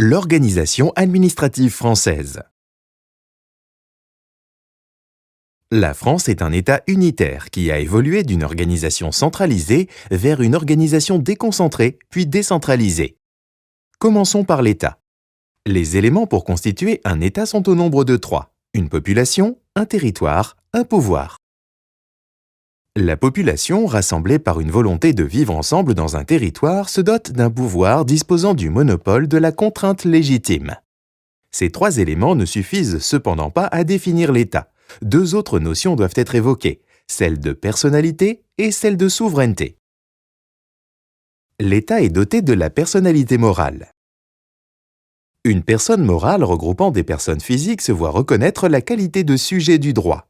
L'organisation administrative française. La France est un État unitaire qui a évolué d'une organisation centralisée vers une organisation déconcentrée puis décentralisée. Commençons par l'État. Les éléments pour constituer un État sont au nombre de 3. Une population, un territoire, un pouvoir. La population, rassemblée par une volonté de vivre ensemble dans un territoire, se dote d'un pouvoir disposant du monopole de la contrainte légitime. Ces 3 éléments ne suffisent cependant pas à définir l'État. 2 autres notions doivent être évoquées, celle de personnalité et celle de souveraineté. L'État est doté de la personnalité morale. Une personne morale regroupant des personnes physiques se voit reconnaître la qualité de sujet du droit.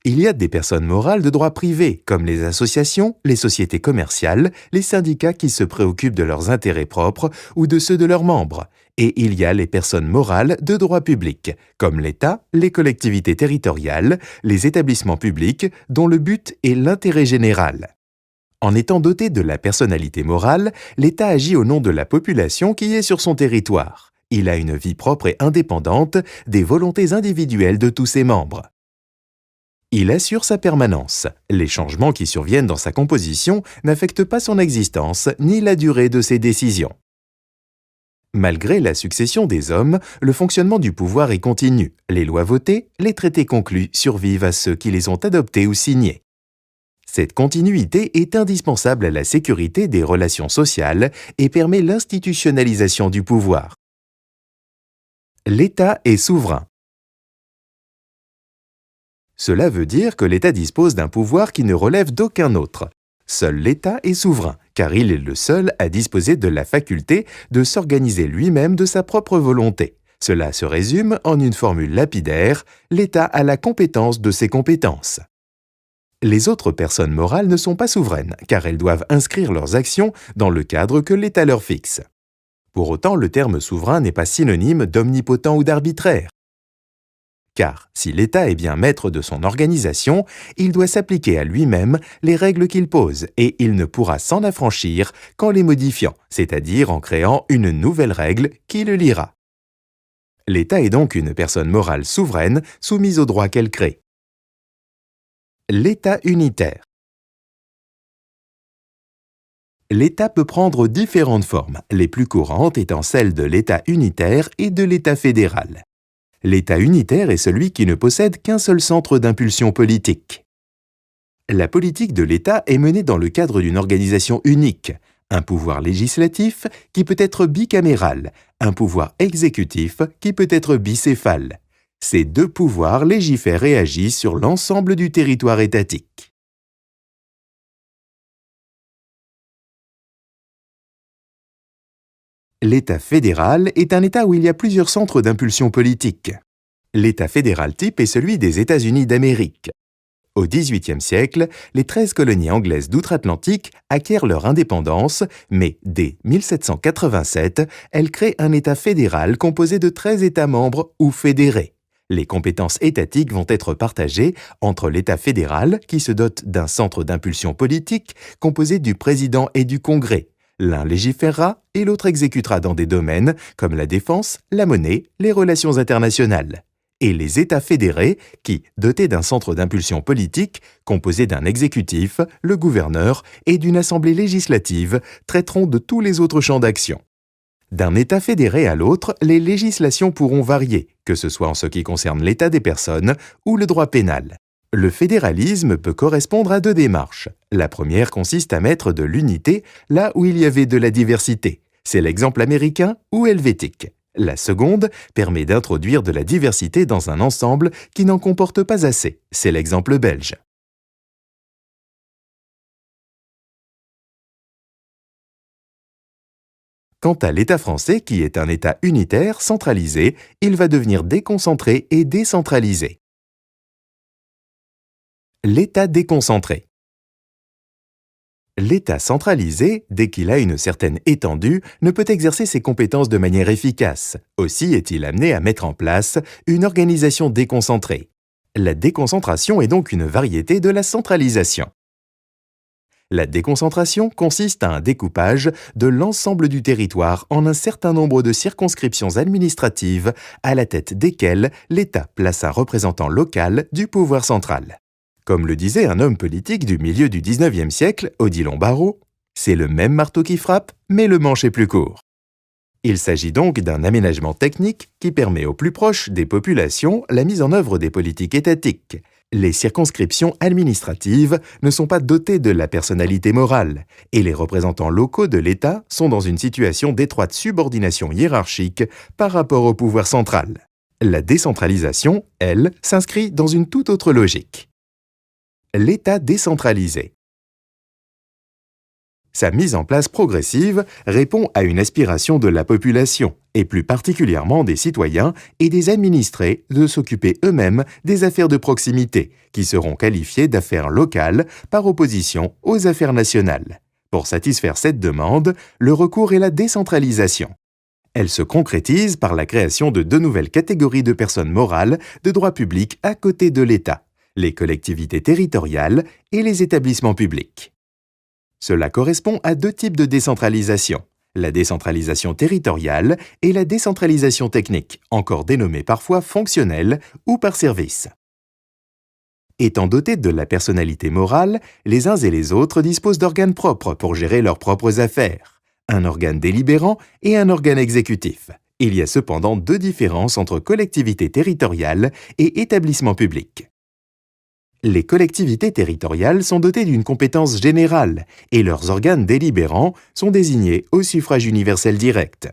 Il y a des personnes morales de droit privé, comme les associations, les sociétés commerciales, les syndicats qui se préoccupent de leurs intérêts propres ou de ceux de leurs membres. Et il y a les personnes morales de droit public, comme l'État, les collectivités territoriales, les établissements publics, dont le but est l'intérêt général. En étant doté de la personnalité morale, l'État agit au nom de la population qui est sur son territoire. Il a une vie propre et indépendante des volontés individuelles de tous ses membres. Il assure sa permanence. Les changements qui surviennent dans sa composition n'affectent pas son existence ni la durée de ses décisions. Malgré la succession des hommes, le fonctionnement du pouvoir est continu. Les lois votées, les traités conclus survivent à ceux qui les ont adoptés ou signés. Cette continuité est indispensable à la sécurité des relations sociales et permet l'institutionnalisation du pouvoir. L'État est souverain. Cela veut dire que l'État dispose d'un pouvoir qui ne relève d'aucun autre. Seul l'État est souverain, car il est le seul à disposer de la faculté de s'organiser lui-même de sa propre volonté. Cela se résume en une formule lapidaire, l'État a la compétence de ses compétences. Les autres personnes morales ne sont pas souveraines, car elles doivent inscrire leurs actions dans le cadre que l'État leur fixe. Pour autant, le terme souverain n'est pas synonyme d'omnipotent ou d'arbitraire. Car si l'État est bien maître de son organisation, il doit s'appliquer à lui-même les règles qu'il pose et il ne pourra s'en affranchir qu'en les modifiant, c'est-à-dire en créant une nouvelle règle qui le liera. L'État est donc une personne morale souveraine soumise au droit qu'elle crée. L'État unitaire. L'État peut prendre différentes formes, les plus courantes étant celles de l'État unitaire et de l'État fédéral. L'État unitaire est celui qui ne possède qu'un seul centre d'impulsion politique. La politique de l'État est menée dans le cadre d'une organisation unique, un pouvoir législatif qui peut être bicaméral, un pouvoir exécutif qui peut être bicéphale. Ces 2 pouvoirs légifèrent et agissent sur l'ensemble du territoire étatique. L'État fédéral est un État où il y a plusieurs centres d'impulsion politique. L'État fédéral type est celui des États-Unis d'Amérique. Au XVIIIe siècle, les 13 colonies anglaises d'outre-Atlantique acquièrent leur indépendance, mais dès 1787, elles créent un État fédéral composé de 13 États membres ou fédérés. Les compétences étatiques vont être partagées entre l'État fédéral, qui se dote d'un centre d'impulsion politique composé du président et du Congrès. L'un légiférera et l'autre exécutera dans des domaines comme la défense, la monnaie, les relations internationales. Et les États fédérés qui, dotés d'un centre d'impulsion politique, composé d'un exécutif, le gouverneur et d'une assemblée législative, traiteront de tous les autres champs d'action. D'un État fédéré à l'autre, les législations pourront varier, que ce soit en ce qui concerne l'état des personnes ou le droit pénal. Le fédéralisme peut correspondre à 2 démarches. La première consiste à mettre de l'unité là où il y avait de la diversité. C'est l'exemple américain ou helvétique. La seconde permet d'introduire de la diversité dans un ensemble qui n'en comporte pas assez. C'est l'exemple belge. Quant à l'État français, qui est un État unitaire, centralisé, il va devenir déconcentré et décentralisé. L'État déconcentré. L'État centralisé, dès qu'il a une certaine étendue, ne peut exercer ses compétences de manière efficace. Aussi est-il amené à mettre en place une organisation déconcentrée. La déconcentration est donc une variété de la centralisation. La déconcentration consiste à un découpage de l'ensemble du territoire en un certain nombre de circonscriptions administratives à la tête desquelles l'État place un représentant local du pouvoir central. Comme le disait un homme politique du milieu du XIXe siècle, Odilon Barrot, c'est le même marteau qui frappe, mais le manche est plus court. Il s'agit donc d'un aménagement technique qui permet aux plus proches des populations la mise en œuvre des politiques étatiques. Les circonscriptions administratives ne sont pas dotées de la personnalité morale et les représentants locaux de l'État sont dans une situation d'étroite subordination hiérarchique par rapport au pouvoir central. La décentralisation, elle, s'inscrit dans une toute autre logique. L'État décentralisé. Sa mise en place progressive répond à une aspiration de la population, et plus particulièrement des citoyens et des administrés, de s'occuper eux-mêmes des affaires de proximité, qui seront qualifiées d'affaires locales par opposition aux affaires nationales. Pour satisfaire cette demande, le recours est la décentralisation. Elle se concrétise par la création de deux nouvelles catégories de personnes morales de droit public à côté de l'État, les collectivités territoriales et les établissements publics. Cela correspond à deux types de décentralisation, la décentralisation territoriale et la décentralisation technique, encore dénommée parfois fonctionnelle ou par service. Étant dotés de la personnalité morale, les uns et les autres disposent d'organes propres pour gérer leurs propres affaires, un organe délibérant et un organe exécutif. Il y a cependant deux différences entre collectivités territoriales et établissements publics. Les collectivités territoriales sont dotées d'une compétence générale et leurs organes délibérants sont désignés au suffrage universel direct.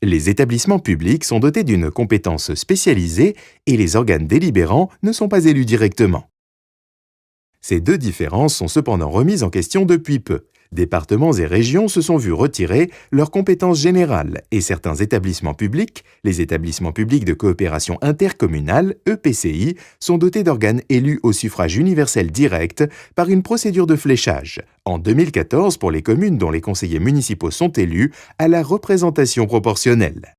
Les établissements publics sont dotés d'une compétence spécialisée et les organes délibérants ne sont pas élus directement. Ces deux différences sont cependant remises en question depuis peu. Départements et régions se sont vus retirer leurs compétences générales et certains établissements publics, les établissements publics de coopération intercommunale, EPCI, sont dotés d'organes élus au suffrage universel direct par une procédure de fléchage, en 2014 pour les communes dont les conseillers municipaux sont élus à la représentation proportionnelle.